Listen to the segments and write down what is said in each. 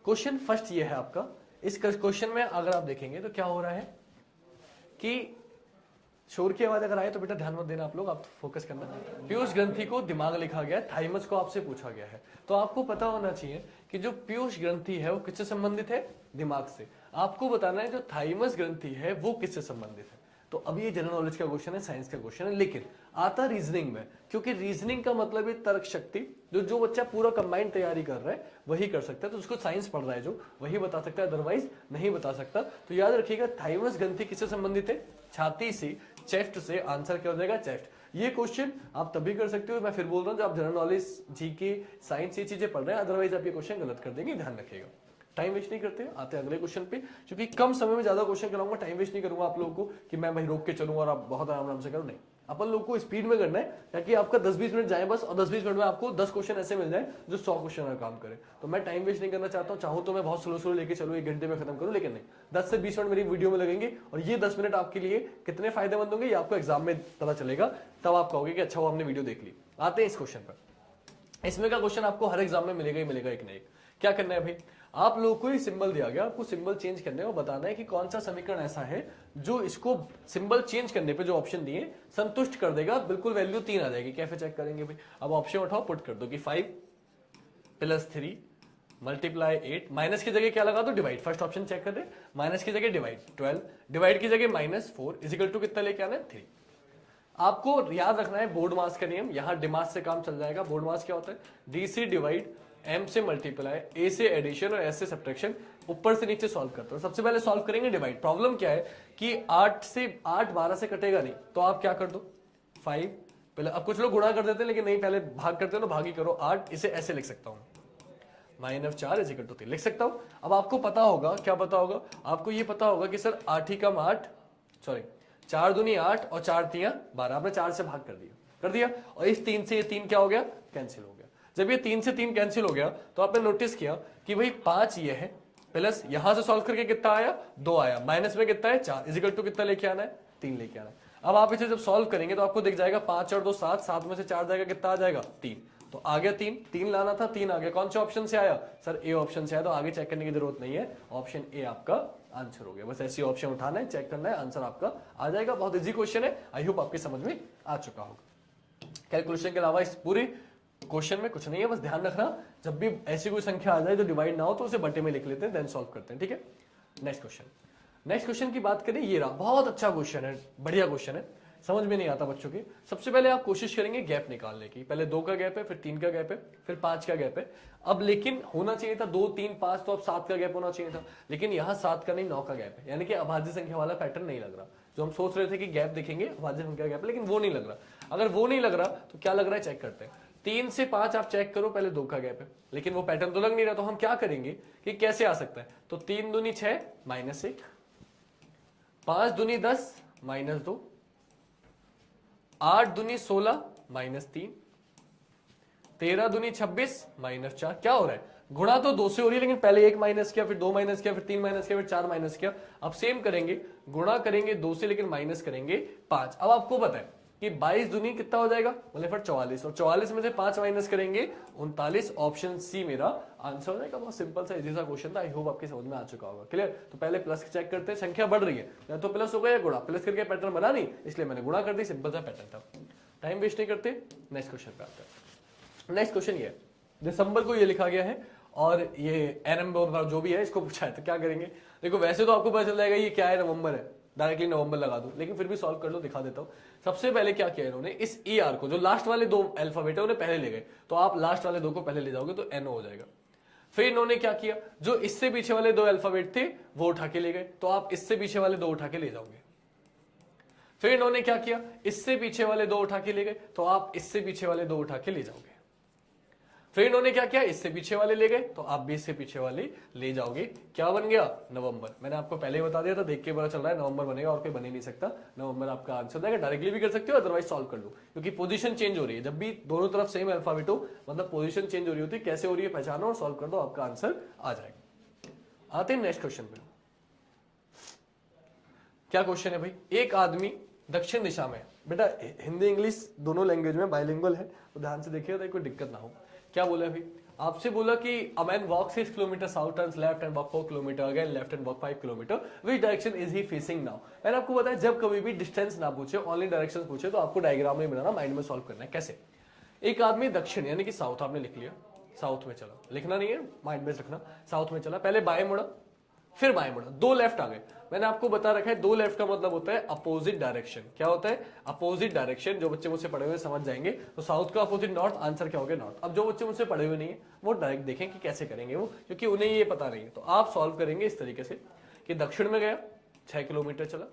Question first ये है आपका। इस क्वेश्चन में अगर आप देखेंगे तो क्या हो रहा है कि शोर की आवाज अगर आए तो बेटा ध्यान मत देना आप लोग, आप फोकस करना। पीयूष ग्रंथि को दिमाग लिखा गया है, थाइमस को आपसे पूछा गया है। तो आपको पता होना चाहिए कि जो पीयूष ग्रंथि है वो किससे संबंधित है? दिमाग से। आपको बताना है जो थाइमस ग्रंथि है वो किससे संबंधित है। तो अब ये जनरल नॉलेज का क्वेश्चन है, साइंस का क्वेश्चन है, लेकिन आता रीजनिंग में, क्योंकि रीजनिंग का मतलब है तर्क शक्ति। जो बच्चा पूरा कंबाइंड तैयारी कर रहा है वही कर सकता है, तो उसको साइंस पढ़ रहा है जो वही बता सकता है, अदरवाइज नहीं बता सकता। तो याद रखिएगा थाइमस ग्रंथि किससे संबंधित है? छाती से, चेस्ट से। आंसर क्या हो जाएगा? चेस्ट। ये क्वेश्चन आप तभी कर सकते हो, मैं फिर बोल रहा हूं, जब आप जनरल नॉलेज, जीके, साइंस ये चीजें पढ़ रहे हैं, अदरवाइज आप ये क्वेश्चन गलत कर देंगे, ध्यान रखिएगा। टाइम वेस्ट नहीं करते, आते अगले क्वेश्चन पे, क्योंकि कम समय में ज्यादा क्वेश्चन कराऊंगा, टाइम वेस्ट नहीं करूंगा आप लोगों को कि मैं वही रोक के चलूं और आप बहुत आराम से करो, नहीं। अपन लोग को स्पीड में करना है ताकि आपका 10-20 मिनट जाए बस, और 10-20 मिनट में आपको 10 क्वेश्चन ऐसे मिल जाए जो 100 क्वेश्चन का काम करे। तो मैं टाइम वेस्ट नहीं करना चाहता हूं, चाहूं तो मैं बहुत स्लो लेके चलूं, 1 घंटे में खत्म करूं, लेकिन नहीं, 10 से 20 मिनट मेरी वीडियो में लगेंगे, और ये 10 मिनट आपके लिए कितने फायदेमंद होंगे ये आपको एग्जाम में पता चलेगा, तब आप कहोगे कि अच्छा वो हमने वीडियो देख ली। आते हैं इस क्वेश्चन पर। इसमें का क्वेश्चन आपको हर एग्जाम में मिलेगा ही मिलेगा, एक ना एक। क्या करना है भाई, आप लोगों को ये सिंबल दिया गया, आपको सिंबल चेंज करने और बताना है कि कौन सा समीकरण ऐसा है जो इसको सिंबल चेंज करने पे जो ऑप्शन दिए संतुष्ट कर देगा, बिल्कुल वैल्यू 3 आ जाएगी। कैसे चेक करेंगे भाई? अब ऑप्शन उठाओ, पुट कर दो कि 5 + 3 × 8, माइनस की जगह क्या लगा दो? डिवाइड। फर्स्ट ऑप्शन चेक कर दे, माइनस की जगह डिवाइड, 12, डिवाइड की जगह -4 इजिकल टू कितना लेके आना है? 3। आपको याद रखना है बोर्ड मास का नियम, यहां डिमास से काम चल जाएगा। बोर्ड मास क्या होता है? डी से डिवाइड, एम से मल्टीप्लाई, ए से एडिशन और एस से सब्ट्रैक्शन, ऊपर से नीचे सॉल्व करते हो। सबसे पहले सॉल्व करेंगे डिवाइड। प्रॉब्लम क्या है कि 8 12 से कटेगा नहीं, तो आप क्या कर दो? 5 पहले, अब कुछ लोग गुणा कर देते हैं लेकिन नहीं, पहले भाग करते हो तो भाग ही करो। 8, इसे ऐसे लिख सकता हूं, -4 = 3 लिख सकता हूं। अब आपको पता होगा, क्या पता होगा आपको? ये पता होगा कि सर 8 ही कम 8, सॉरी 4 दूनी 8 और 4 तियां 12, आपने 4 से भाग कर दिया, और इस 3 से ये 3 क्या हो गया? कैंसिल हो गया। जब ये 3 से 3 कैंसिल हो गया तो आपने नोटिस किया कि भाई 5 ये है, प्लस यहां से सॉल्व करके कितना आया? 2 आया, माइनस में कितना है? 4 इजिकल टू कितना लेके आना है? 3 लेके आना है। अब आप इसे जब सॉल्व करेंगे तो आपको दिख जाएगा 5 और 2 7, 7 में से 4 जाएगा, कितना आ जाएगा? 3। तो आ गया 3 लाना था, 3 आ गया। कौन से ऑप्शन से आया? सर ए ऑप्शन से आया, तो आगे चेक करने की जरूरत नहीं है, ऑप्शन ए आपका आंसर हो गया। बस ऐसी ऑप्शन उठाना है, चेक करना है, आंसर आपका आ जाएगा। बहुत इजी क्वेश्चन है, आई होप आपके समझ में आ चुका होगा। कैलकुलेशन के अलावा इस पूरे क्वेश्चन में कुछ नहीं है, बस ध्यान रखना जब भी ऐसी कोई संख्या आ जाए जो डिवाइड ना हो तो उसे बटे में लिख लेते हैं, देन सॉल्व करते हैं, ठीक है। नेक्स्ट क्वेश्चन की बात करें, ये रहा, बहुत अच्छा क्वेश्चन है, बढ़िया क्वेश्चन है, समझ में नहीं आता बच्चों के। सबसे पहले आप कोशिश करेंगे गैप निकालने की। पहले 2 का गैप है, फिर 3 का गैप है, फिर 5 का गैप है। अब लेकिन होना चाहिए था 2 3 5, तो अब 7 का गैप होना चाहिए था, लेकिन यहां 7 का नहीं 9 का गैप है, यानी कि अभाज्य संख्या वाला पैटर्न नहीं लग रहा। जो हम सोच रहे थे कि गैप देखेंगे अभाज्य संख्या गैप, लेकिन वो नहीं लग रहा। अगर वो नहीं लग रहा तो क्या लग रहा है चेक करते हैं। 3 से 5 आप चेक करो, पहले 2 का गैप है, लेकिन वो पैटर्न तो लग नहीं रहा। तो हम क्या करेंगे कि कैसे आ सकता है? तो 3 दूनी 6 -1, 5 दूनी 10 -2, 8 दूनी 16 -3, 13 दूनी 26 -4। क्या हो रहा है? गुणा तो 2 से हो रही है, लेकिन पहले 1 माइनस किया, फिर 2 माइनस किया, फिर 3 माइनस किया, फिर 4 माइनस किया। अब सेम करेंगे, गुणा करेंगे 2 से, लेकिन माइनस करेंगे 5। अब आपको पता है कि 22 दूनी कितना हो जाएगा? मतलब फिर 44, और 44 में से 5 माइनस करेंगे 39। ऑप्शन सी मेरा आंसर हो जाएगा। बहुत सिंपल सा इजी सा क्वेश्चन था, आई होप आपके समझ में आ चुका होगा। क्लियर? तो पहले प्लस चेक करते हैं, संख्या बढ़ रही है, या तो प्लस हो गया या गुणा। प्लस करके पैटर्न बना नहीं, इसलिए मैंने गुणा कर दी, सिंपल सा पैटर्न था। टाइम वेस्ट नहीं करते, नेक्स्ट क्वेश्चन पे आते हैं। नेक्स्ट क्वेश्चन ये है, दिसंबर को ये लिखा गया है और ये एनएम जो भी है इसको पूछा है, तो क्या करेंगे? देखो वैसे तो आपको पता चल जाएगा ये क्या है, नवंबर है, डायरेक्टली नवंबर लगा दो, लेकिन फिर भी सॉल्व कर लो, दिखा देता हूं। सबसे पहले क्या किया इन्होंने, इस ई आर को, जो लास्ट वाले 2 अल्फाबेट है उन्हें पहले ले गए, तो आप लास्ट वाले 2 को पहले ले जाओगे तो एनओ हो जाएगा। फिर इन्होंने क्या किया, जो इससे पीछे वाले 2 अल्फाबेट थे वो उठा के ले गए, तो आप इससे पीछे वाले 2 उठा के ले जाओगे। फिर इन्होंने क्या किया, इससे पीछे वाले 2 उठा के ले गए, तो आप इससे पीछे वाले 2 उठा के ले जाओगे। फिर इन्होंने क्या किया, इससे पीछे वाले ले गए, तो आप भी इससे पीछे वाले ले जाओगे। क्या बन गया? नवंबर। मैंने आपको पहले ही बता दिया था, देख के पता चल रहा है नवंबर बनेगा, और कोई बन ही नहीं सकता। नवंबर आपका आंसर जाएगा। डायरेक्टली भी कर सकते हो, अदरवाइज सॉल्व कर लो, क्योंकि पोजीशन चेंज हो रही है। जब भी दोनों तरफ सेम अल्फाबेट हो, मतलब पोजीशन चेंज हो रही होती है, कैसे हो रही है पहचानो और सॉल्व कर दो, आपका आंसर आ जाएगा। आते हैं नेक्स्ट क्वेश्चन पे। क्या क्वेश्चन है भाई? एक आदमी दक्षिण दिशा में, बेटा हिंदी इंग्लिश दोनों लैंग्वेज में बाइलिंगुअल है, तो ध्यान से देखिएगा, कोई दिक्कत ना हो। क्या बोले भाई? आपसे बोला कि a man walk 6 kilometre south turns left and walk 4 kilometre again left and walk 5 kilometre, which direction is he facing now. मैंने आपको बताया जब कभी भी डिस्टेंस ना पूछे, ओनली डायरेक्शन पूछे, तो आपको डायग्राम में बनाना, माइंड में सॉल्व करना है। कैसे? एक आदमी दक्षिण यानी कि साउथ आपने लिख लिया, साउथ में चला, लिखना नहीं है, माइंड में रखना, साउथ में चला, पहले बाएं मुड़ा, फिर बाएं मुड़ा, दो लेफ्ट आ गए। मैंने आपको बता रखा है दो लेफ्ट का मतलब होता है अपोजिट डायरेक्शन। क्या होता है? Opposite direction. जो बच्चे मुझसे पढ़े हुए समझ जाएंगे, तो साउथ का अपोजिट नॉर्थ, आंसर क्या हो गया? नॉर्थ। अब जो बच्चे मुझसे पढ़े हुए नहीं है वो डायरेक्ट देखें कि कैसे करेंगे वो, क्योंकि उन्हें ये पता नहीं है। तो आप सॉल्व करेंगे इस तरीके से कि दक्षिण में गया, 6 किलोमीटर चला,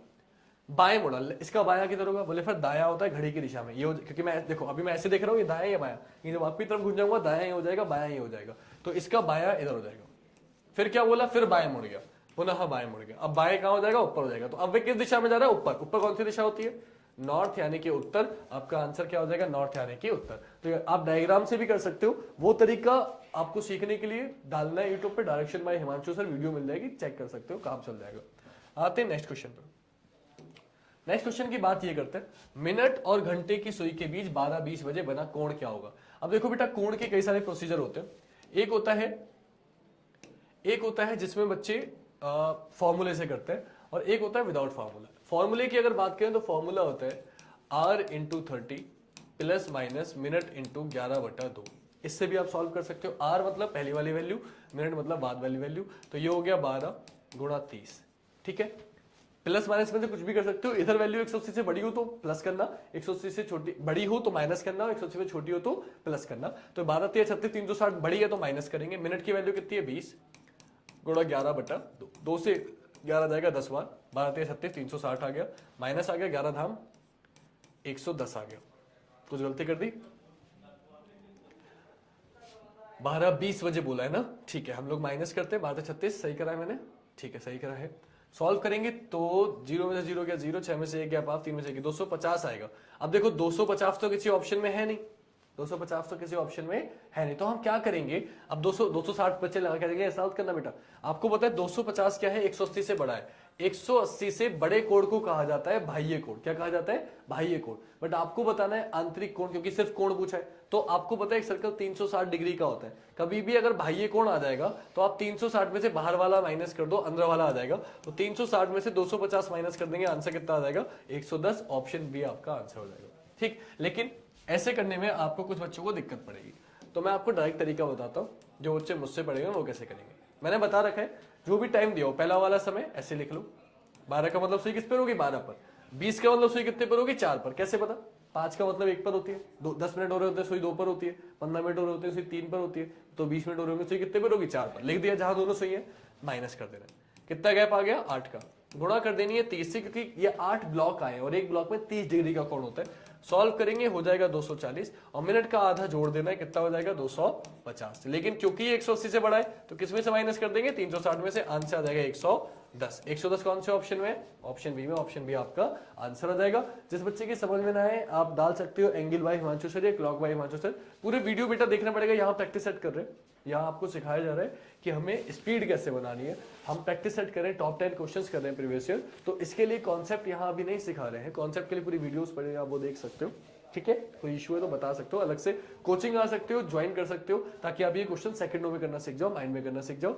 बाएं मुड़ा, इसका बाया किधर होगा? बोले फिर दाया होता है घड़ी की दिशा में, ये क्योंकि मैं देखो अभी मैं ऐसे देख रहा हूँ, ये दाया या बाया, ये जब आपकी तरफ घुस जाऊंगा दाया ही हो जाएगा, बाया ही हो जाएगा, तो इसका बाया इधर हो जाएगा। फिर क्या बोला? फिर बाएं मुड़ गया, पुनः बाएं मुड़ गया। अब बाएं कहां हो जाएगा? ऊपर हो जाएगा। तो अब वे किस दिशा में जा रहा है? ऊपर। ऊपर कौन सी दिशा होती है? नॉर्थ यानी कि उत्तर। आपका आंसर क्या हो जाएगा? नॉर्थ यानी कि उत्तर। तो आप डायग्राम से भी कर सकते हो, वो तरीका आपको सीखने के लिए डालना है यूट्यूब पे, direction by Himanshu sir, video मिल जाएगी, चेक कर सकते हो, काम चल जाएगा। आते हैं नेक्स्ट क्वेश्चन पे। नेक्स्ट क्वेश्चन की बात ये करते हैं, मिनट और घंटे की सुई के बीच 12-20 बजे बना कोण क्या होगा? अब देखो बेटा, कोण के कई सारे प्रोसीजर होते हैं। एक होता है जिसमें बच्चे फॉर्मूले से करते हैं, और एक होता है विदाउट फॉर्मूला। फॉर्मूले की अगर बात करें तो फॉर्मूला होता है R×30 plus minus minute into 11/2। इससे भी आप सॉल्व कर सकते हो। R मतलब पहली वाली वैल्यू, मिनट मतलब बाद वाली वैल्यू, तो ये हो गया 12×30। ठीक है, प्लस माइनस में से कुछ भी कर सकते हो। इधर वैल्यू 180 से बड़ी हो तो प्लस करना, 180 से छोटी बड़ी हो तो माइनस करना, 180 से छोटी हो तो प्लस करना। तो 12 3 36 360, बड़ी है तो माइनस करेंगे। मिनट की वैल्यू कितनी है? 20 गुणा 11/2, 2 से 11 जाएगा 10 बार, 12 3 36 360 आ गया, माइनस आ गया 11 धाम 110 आ गया। कुछ गलती कर दी? 12:20 बजे बोला है ना? ठीक है, हम लोग माइनस करते हैं। 12 36 सही करा है मैंने? ठीक है, सही करा है। सॉल्व करेंगे तो 0 में से 0 गया 0, 6 में से 1 गया 5, 3 में से 1 250 आएगा। अब देखो 250 तो किसी ऑप्शन में है नहीं, 250 तो किसी ऑप्शन में है नहीं, तो हम क्या करेंगे? अब 260 बच्चे लगा के देंगे, सॉल्व करना बेटा। आपको पता है 250 क्या है? 180 से बड़ा है। 180 से बड़े कोण को कहा जाता है बाह्य कोण। क्या कहा जाता है? बाह्य कोण। बट आपको बताना है आंतरिक कोण, क्योंकि सिर्फ कोण पूछा है। तो आपको पता है एक सर्कल 360 डिग्री का होता है। कभी भी अगर बाह्य कोण आ जाएगा तो आप 360 में से बाहर वाला माइनस कर दो, अंदर वाला आ जाएगा। तो 360 में से 250 माइनस कर देंगे, आंसर कितना आ जाएगा? 110। ऑप्शन बी आपका आंसर हो जाएगा। ठीक, लेकिन ऐसे करने में आपको कुछ बच्चों को दिक्कत पड़ेगी, तो मैं आपको डायरेक्ट तरीका बताता हूँ, जो बच्चे मुझसे पढ़ेंगे वो कैसे करेंगे। मैंने बता रखा है, जो भी टाइम दिया हो, पहला वाला समय ऐसे लिख लो। 12 का मतलब सुई किस पर होगी? 12 पर। 20 का मतलब सुई कितने पर होगी? 4 पर। कैसे पता? 5 का मतलब 1 पर होती है, 10 मिनट हो रहे होते हैं सुई 2 पर होती है, 15 मिनट हो रहे होते हैं सुई 3 पर होती है, तो 20 मिनट हो रहे होंगे सुई कितने पर होगी? 4 पर। लिख दिया, जहां दोनों सुई है माइनस कर देना। कितना गैप आ गया? 8 का। गुणा कर देनी है 30 से, क्योंकि ये 8 ब्लॉक आए और एक ब्लॉक में 30 डिग्री का कोण होता है। सॉल्व करेंगे, हो जाएगा 240, और मिनट का आधा जोड़ देना है, कितना हो जाएगा? 250। लेकिन क्योंकि ये 180 से बड़ा है तो किसमें से माइनस कर देंगे? 360 में से। आंसर आ जाएगा 110। 110 कौन से ऑप्शन में? ऑप्शन बी में। ऑप्शन बी आपका आंसर आ जाएगा। जिस बच्चे की समझ में ना आए आप डाल सकते हो एंगल बाय हिमांशु सर या क्लॉक बाय हिमांशु सर। पूरे वीडियो बेटा देखना पड़ेगा, यहाँ प्रैक्टिस सेट कर रहे हैं, यहाँ आपको सिखाया जा रहा है कि हमें स्पीड कैसे बनानी है। हम प्रैक्टिस सेट कर रहे हैं, टॉप 10 क्वेश्चंस कर रहे हैं प्रीवियस ईयर, तो इसके लिए कॉन्सेप्ट यहाँ अभी नहीं सिखा रहे हैं। कॉन्सेप्ट के लिए पूरी वीडियोस पड़े, आप वो देख सकते हो। ठीक है, कोई इशू है तो बता सकते हो, अलग से कोचिंग आ सकते हो, ज्वाइन कर सकते हो, ताकि आप ये क्वेश्चन सेकंडों में करना सीख जाओ, माइंड में करना सीख जाओ।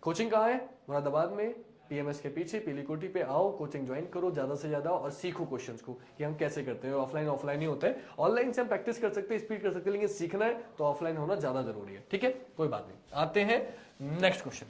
कोचिंग कहाँ है? मुरादाबाद में, पीएमएस के पीछे पीली कोठी पे आओ, कोचिंग ज्वाइन करो ज्यादा से ज्यादा, और सीखो क्वेश्चंस को कि हम कैसे करते हैं। ऑफलाइन ही होता है, ऑनलाइन से हम प्रैक्टिस कर सकते हैं, स्पीड कर सकते हैं, लेकिन सीखना है तो ऑफलाइन होना ज्यादा जरूरी है। ठीक है, कोई बात नहीं। आते हैं नेक्स्ट क्वेश्चन।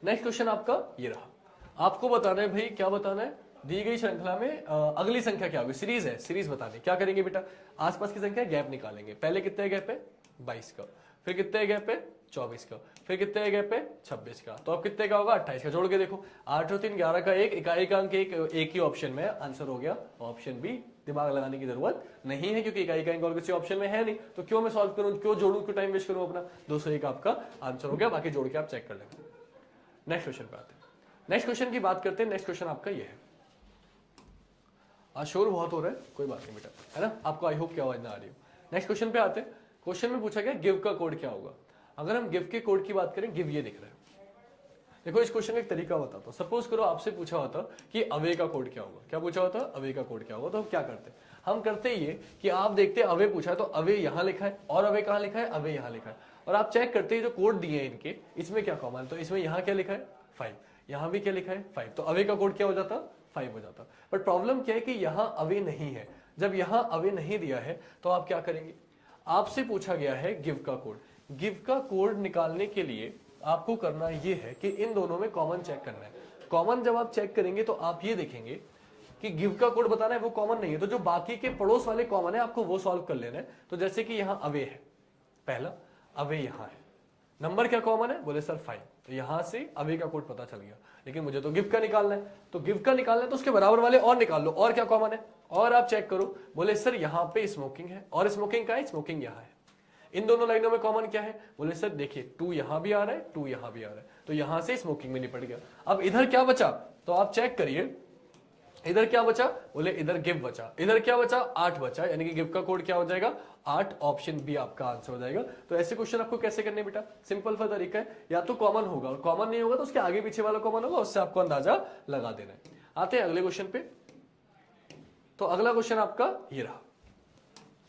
नेक्स्ट क्वेश्चन आपका ये रहा। आपको बताना है भाई, क्या बताना है? दी गई श्रृंखला में अगली संख्या क्या होगी? सीरीज है, सीरीज बतानी। क्या करेंगे बेटा? आसपास की संख्या गैप निकालेंगे। पहले कितने गैप है? 22 का, फिर कितने गैप है? 24 का, फिर कितने गैप है? 26 का। तो अब कितने का होगा? 28 का। जोड़ के देखो, 8 और 3 11 का, एक इकाई का अंक एक ही ऑप्शन में। आंसर हो गया ऑप्शन बी। दिमाग लगाने की जरूरत नहीं है, क्योंकि इकाई का अंक और किसी ऑप्शन में है नहीं, तो क्यों मैं सॉल्व करूं, क्यों जोड़ूं, क्यों टाइम वेस्ट करूं अपना। 201 आपका आंसर हो गया। बाकी जोड़ के आप चेक कर लेंगे। नेक्स्ट क्वेश्चन पे आते हैं। नेक्स्ट क्वेश्चन की बात करते हैं। नेक्स्ट क्वेश्चन आपका ये है। शोर बहुत हो रहा है, कोई बात नहीं बेटा, है ना? आपको आई होप क्या आवाज ना आ रही हो। नेक्स्ट क्वेश्चन पे आते हैं। क्वेश्चन में पूछा गया गिव का कोड क्या होगा। अगर हम गिव के कोड की बात करें, गिव ये दिख रहा है, देखो इस क्वेश्चन का एक तरीका बताता हूँ। सपोज करो आपसे पूछा होता कि अवे का कोड क्या होगा, क्या पूछा होता अवे का कोड क्या होगा, तो हम क्या करते, हम करते ये कि आप देखते अवे पूछा है तो अवे यहां लिखा है, और अवे कहां लिखा है, अवे यहां लिखा है, और आप चेक करते हैं जो कोड दिए हैं इनके, इसमें क्या कॉमन है, तो इसमें यहां क्या लिखा है 5, यहां भी क्या लिखा है 5, तो अवे का कोड क्या हो जाता 5 हो जाता। बट प्रॉब्लम क्या है कि यहां अवे नहीं है, जब यहां अवे नहीं दिया है तो आप क्या करेंगे, आपसे पूछा गया है गिव का कोड, गिव का कोड निकालने के लिए आपको करना यह है कि इन दोनों में कॉमन चेक करना है। कॉमन जब आप चेक करेंगे तो आप ये देखेंगे कि गिव का कोड बताना है वो कॉमन नहीं है, तो जो बाकी के पड़ोस वाले कॉमन है आपको वो सॉल्व कर लेना है। तो जैसे कि यहां अवे है, पहला अवे यहां है, नंबर क्या कॉमन है, बोले सर 5, तो यहां से अवे का कोड पता चल गया, लेकिन मुझे तो गिव का निकालना है, तो गिव का निकालना है तो उसके बराबर वाले और निकाल लो, और क्या कॉमन है, और आप चेक करो, बोले सर यहां पे स्मोकिंग है, और स्मोकिंग का है, स्मोकिंग यहां है, इन दोनों लाइनों में कॉमन क्या है, बोले सर देखिए 2 यहां भी आ रहा है, 2 यहां भी आ रहा है, तो यहां से स्मोकिंग में निपट गया। अब इधर क्या बचा, तो आप चेक करिए, इधर क्या बचा, बोले इधर गिव बचा, इधर क्या बचा 8 बचा, यानी कि गिव का कोड क्या हो जाएगा 8, ऑप्शन बी आपका आंसर हो जाएगा। तो ऐसे क्वेश्चन आपको कैसे करने बेटा, सिंपल सा तरीका है, या तो कॉमन होगा, और कॉमन नहीं होगा तो उसके आगे पीछे वाला कॉमन होगा, उससे आपको अंदाजा लगा देना है। आते हैं अगले क्वेश्चन पे। तो अगला क्वेश्चन आपका ये रहा,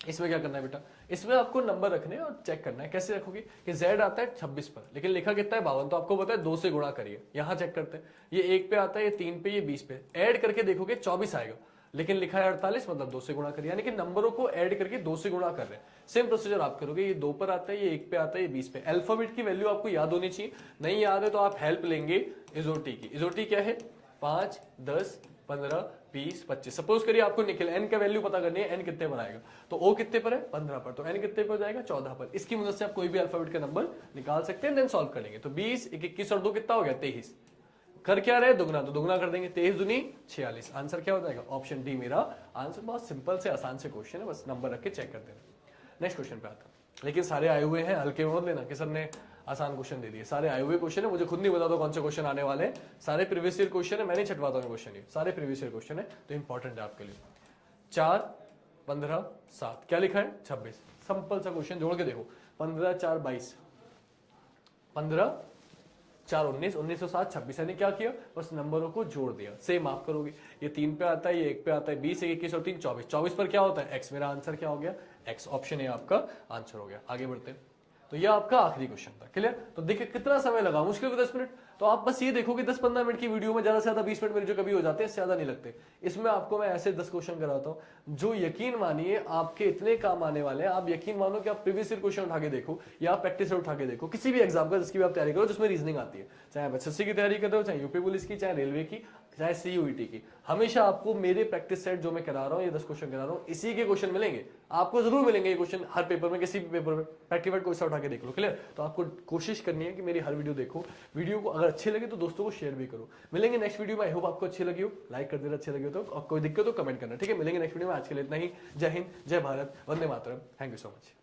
इसमें क्या करना है बेटा, इसमें आपको नंबर रखने और चेक करना है। कैसे रखोगे कि z आता है 26 पर, लेकिन लिखा कितना है 52, तो आपको पता है 2 से गुणा करिए, यहां चेक करते हैं, ये 1 पे आता है, ये 3 पे, ये 20 पे, ऐड करके देखोगे 24 आएगा, लेकिन लिखा है 48, मतलब 2 से गुणा करिए, यानी कि नंबरों को ऐड करके 2 से गुणा कर रहे हैं। सेम प्रोसीजर आप करोगे, ये 2 पर आता है, ये 1 पे आता है, ये 20 पे। अल्फाबेट की वैल्यू आपको याद होनी चाहिए, नहीं याद है तो आप हेल्प लेंगे इजोटी की। इजोटी क्या है 5, 10, 15, 20, 25। सपोज करिए आपको निकल एन का वैल्यू पता करनी है, एन कितने पर आएगा, तो ओ कितने पर है 15 पर, तो एन कितने पर जाएगा 14 पर। इसकी मदद से आप कोई भी अल्फाबेट का नंबर निकाल सकते हैं, देन सॉल्व करेंगे। तो 20, 21 और 2 कितना हो गया 23, कर क्या रहे दुगना, तो दुगना कर देंगे, 23 दूनी 46, आंसर क्या हो जाएगा ऑप्शन डी मेरा आंसर। बहुत सिंपल से आसान से क्वेश्चन है, बस नंबर रख के चेक कर देना। नेक्स्ट क्वेश्चन पे आता, लेकिन सारे आए हुए हैं, हल्के में मत लेना कि सर ने आसान क्वेश्चन दे दिए, सारे आए हुए क्वेश्चन है, मुझे खुद नहीं बता दो कौन से क्वेश्चन आने वाले हैं, सारे प्रीवियस ईयर क्वेश्चन है, मैं नहीं छटवाता हूं क्वेश्चन, ये सारे प्रीवियस ईयर क्वेश्चन है, तो इंपॉर्टेंट है आपके लिए। 4, 15, 7, क्या लिखा है 26, सिंपल सा क्वेश्चन, जोड़ के देखो, 15, 4, 22, 15, 4, 19, 19 और 7, 26, यानी क्या किया, बस नंबरों को जोड़ दिया। सेम आप करोगे, ये 3 पे आता है, ये 1 पे आता है, 20, 21 और 3, 24, 24 पर क्या होता है एक्स, मेरा आंसर क्या हो गया एक्स, ऑप्शन ए आपका आंसर हो गया। आगे बढ़ते हैं, तो ये आपका आखिरी क्वेश्चन था, क्लियर। तो देखिए कितना समय लगा, मुश्किल 10 मिनट, तो आप बस ये देखो कि 10-15 मिनट की वीडियो में ज्यादा से ज्यादा 20 मिनट मेरे जो कभी हो जाते हैं, इससे ज्यादा नहीं लगते। इसमें आपको मैं ऐसे 10 क्वेश्चन कराता हूं जो यकीन मानिए आपके इतने काम आने वाले हैं। आप यकीन मानो कि आप प्रीवियस ईयर क्वेश्चन उठा के देखो, या आप प्रैक्टिस उठा के देखो, किसी भी एग्जाम का जिसकी भी आप तैयारी करो जिसमें रीजनिंग आती है, चाहे आप एसएससी की तैयारी कर रहे हो, चाहे यूपी पुलिस की, चाहे रेलवे की, चाहे सीयूईटी की, हमेशा आपको मेरे प्रैक्टिस सेट जो मैं करा रहा हूं, ये 10 क्वेश्चन करा रहा हूं, इसी के क्वेश्चन मिलेंगे आपको, जरूर मिलेंगे ये क्वेश्चन हर पेपर में, किसी भी पेपर में प्रैक्टिकल कोई सा उठा के देख लो, क्लियर। तो आपको कोशिश करनी है कि मेरी हर वीडियो देखो, वीडियो को अगर अच्छी लगे तो दोस्तों को शेयर भी करो। मिलेंगे नेक्स्ट वीडियो में, आई होप आपको अच्छी लगी हो, लाइक कर देना अच्छी लगी हो तो, और कोई दिक्कत हो कमेंट करना, ठीक है। मिलेंगे नेक्स्ट वीडियो में, आज के लिए इतना ही। जय हिंद, जय Bharat, Vande Mataram, thank you so much.